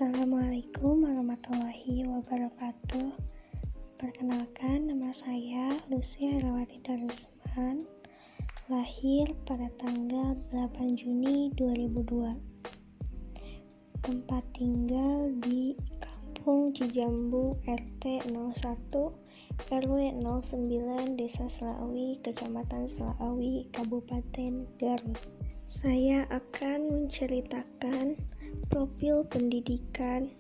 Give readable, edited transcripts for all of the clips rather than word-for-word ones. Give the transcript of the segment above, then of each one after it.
Assalamualaikum warahmatullahi wabarakatuh. Perkenalkan, nama saya Lucia Herawati Darusman, lahir pada tanggal 8 Juni 2002. Tempat tinggal di Kampung Cijambu, RT 01, RW 09, Desa Selaawi, Kecamatan Selaawi, Kabupaten Garut. Saya akan menceritakan profil pendidikan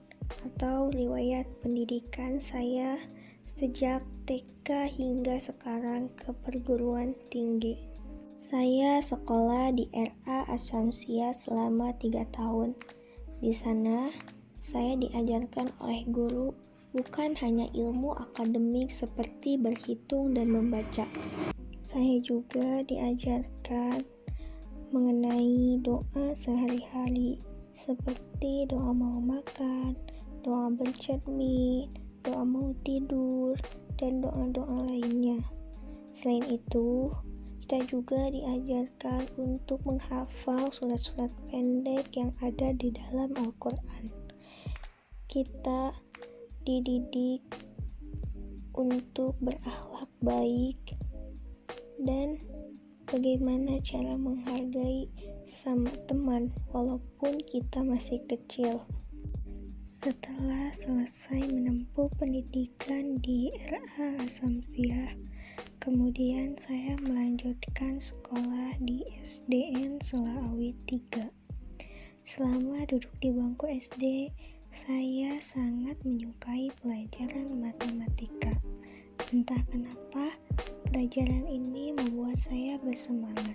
atau riwayat pendidikan saya sejak TK hingga sekarang ke perguruan tinggi. Saya sekolah di RA Asamsia selama 3 tahun. Di sana, saya diajarkan oleh guru bukan hanya ilmu akademik seperti berhitung dan membaca. Saya juga diajarkan mengenai doa sehari-hari, seperti doa mau makan, doa bercermin, doa mau tidur, dan doa-doa lainnya. Selain itu, kita juga diajarkan untuk menghafal surat-surat pendek yang ada di dalam Al-Quran. Kita dididik untuk berakhlak baik dan bagaimana cara menghargai sama teman walaupun kita masih kecil. Setelah selesai menempuh pendidikan di RA Asamsia, kemudian saya melanjutkan sekolah di SDN Selaawi 3. Selama duduk di bangku SD, saya sangat menyukai pelajaran matematika. Entah kenapa, pelajaran ini membuat saya bersemangat,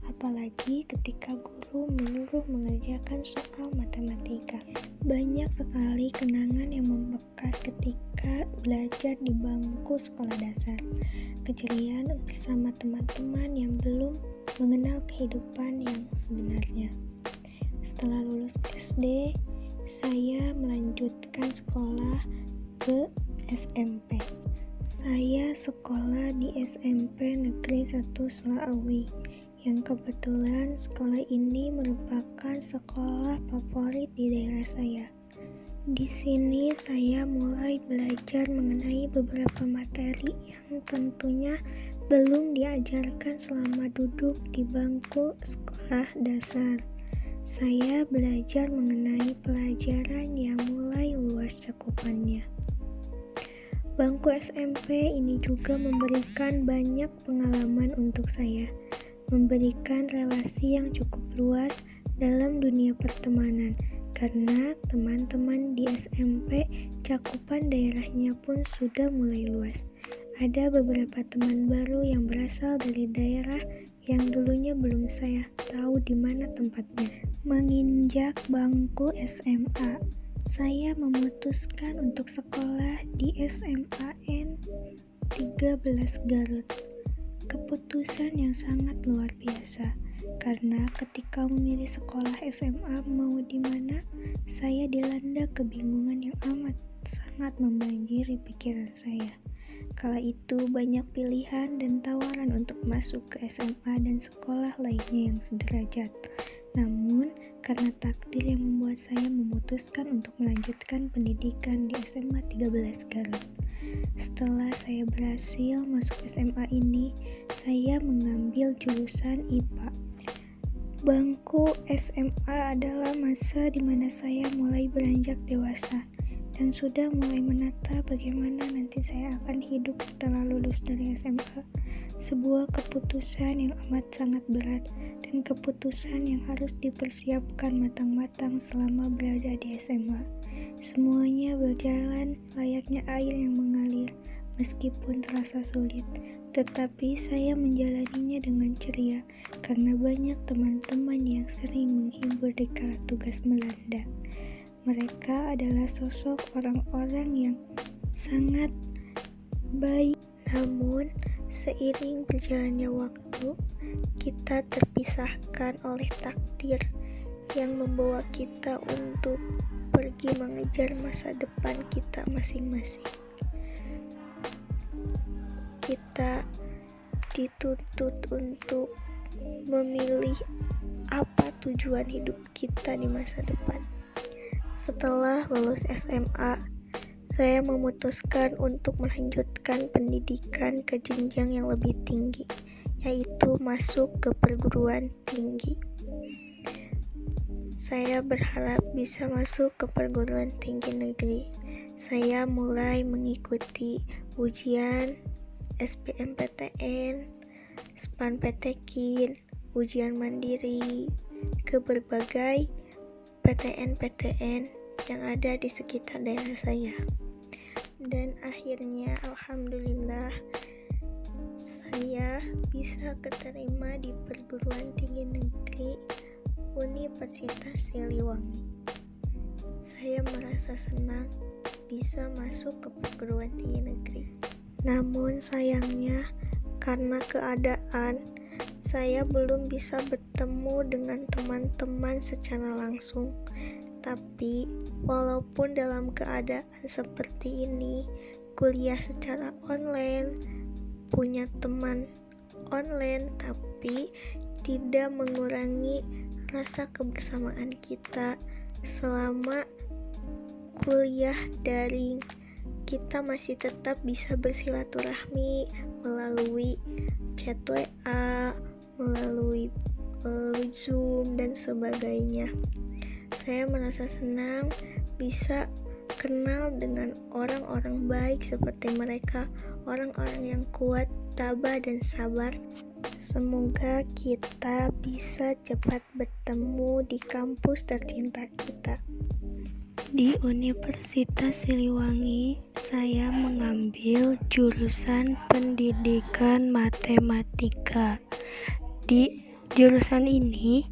apalagi ketika guru menyuruh mengerjakan soal matematika. Banyak sekali kenangan yang membekas ketika belajar di bangku sekolah dasar. Keceriaan bersama teman-teman yang belum mengenal kehidupan yang sebenarnya. Setelah lulus SD, saya melanjutkan sekolah ke SMP. Saya sekolah di SMP Negeri 1 Selaawi, yang kebetulan sekolah ini merupakan sekolah favorit di daerah saya. Di sini saya mulai belajar mengenai beberapa materi yang tentunya belum diajarkan selama duduk di bangku sekolah dasar. Saya belajar mengenai pelajaran yang mulai luas cakupannya. Bangku SMP ini juga memberikan banyak pengalaman untuk saya, memberikan relasi yang cukup luas dalam dunia pertemanan, karena teman-teman di SMP cakupan daerahnya pun sudah mulai luas. Ada beberapa teman baru yang berasal dari daerah yang dulunya belum saya tahu di mana tempatnya. Menginjak bangku SMA, saya memutuskan untuk sekolah di SMAN 13 Garut. Keputusan yang sangat luar biasa, karena ketika memilih sekolah SMA mau di mana, saya dilanda kebingungan yang amat sangat membanjiri pikiran saya. Kala itu banyak pilihan dan tawaran untuk masuk ke SMA dan sekolah lainnya yang sederajat. Namun, karena takdir yang membuat saya memutuskan untuk melanjutkan pendidikan di SMA 13 Garut. Setelah saya berhasil masuk SMA ini, saya mengambil jurusan IPA. Bangku SMA adalah masa di mana saya mulai beranjak dewasa dan sudah mulai menata bagaimana nanti saya akan hidup setelah lulus dari SMA. Sebuah keputusan yang amat sangat berat dan keputusan yang harus dipersiapkan matang-matang selama berada di SMA. Semuanya berjalan layaknya air yang mengalir, meskipun terasa sulit, tetapi saya menjalaninya dengan ceria karena banyak teman-teman yang sering menghibur di kala tugas melanda. Mereka adalah sosok orang-orang yang sangat baik, namun seiring berjalannya waktu, kita terpisahkan oleh takdir yang membawa kita untuk pergi mengejar masa depan kita masing-masing. Kita dituntut untuk memilih apa tujuan hidup kita di masa depan. Setelah lulus SMA, saya memutuskan untuk melanjutkan pendidikan ke jenjang yang lebih tinggi, yaitu masuk ke perguruan tinggi. Saya berharap bisa masuk ke perguruan tinggi negeri. Saya mulai mengikuti ujian SBMPTN, SPANPTKIN, ujian mandiri, ke berbagai PTN-PTN yang ada di sekitar daerah saya. Dan akhirnya alhamdulillah saya bisa keterima di perguruan tinggi negeri Universitas Siliwangi. Saya merasa senang bisa masuk ke perguruan tinggi negeri. Namun sayangnya karena keadaan saya belum bisa bertemu dengan teman-teman secara langsung. Tapi walaupun dalam keadaan seperti ini, kuliah secara online, punya teman online, tapi tidak mengurangi rasa kebersamaan kita selama kuliah daring. Kita masih tetap bisa bersilaturahmi melalui chat WA, melalui Zoom dan sebagainya. Saya merasa senang bisa kenal dengan orang-orang baik seperti mereka, orang-orang yang kuat, tabah dan sabar. Semoga kita bisa cepat bertemu di kampus tercinta kita. Di Universitas Siliwangi, saya mengambil jurusan pendidikan matematika. Di jurusan ini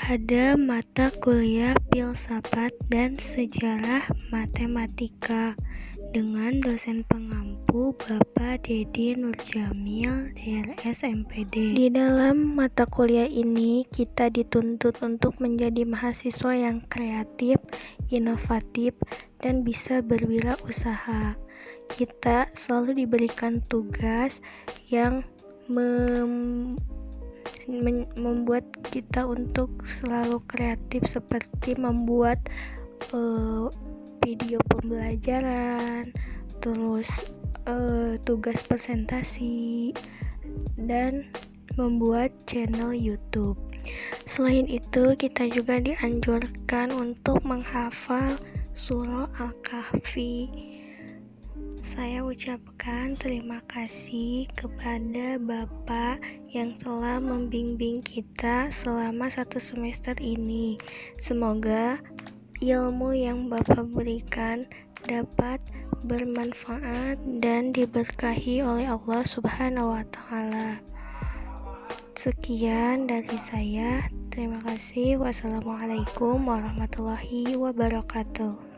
ada mata kuliah filsafat dan sejarah matematika dengan dosen pengampu Bapak Dedi Nurjamil, DRS MPD. Di dalam mata kuliah ini kita dituntut untuk menjadi mahasiswa yang kreatif, inovatif, dan bisa berwirausaha. Kita selalu diberikan tugas yang membuat kita untuk selalu kreatif, seperti membuat video pembelajaran, terus tugas presentasi, dan membuat channel YouTube. Selain itu, kita juga dianjurkan untuk menghafal surah Al-Kahfi. Saya ucapkan terima kasih kepada Bapak yang telah membimbing kita selama 1 semester ini. Semoga ilmu yang Bapak berikan dapat bermanfaat dan diberkahi oleh Allah Subhanahu wa Ta'ala. Sekian dari saya. Terima kasih. Wassalamualaikum warahmatullahi wabarakatuh.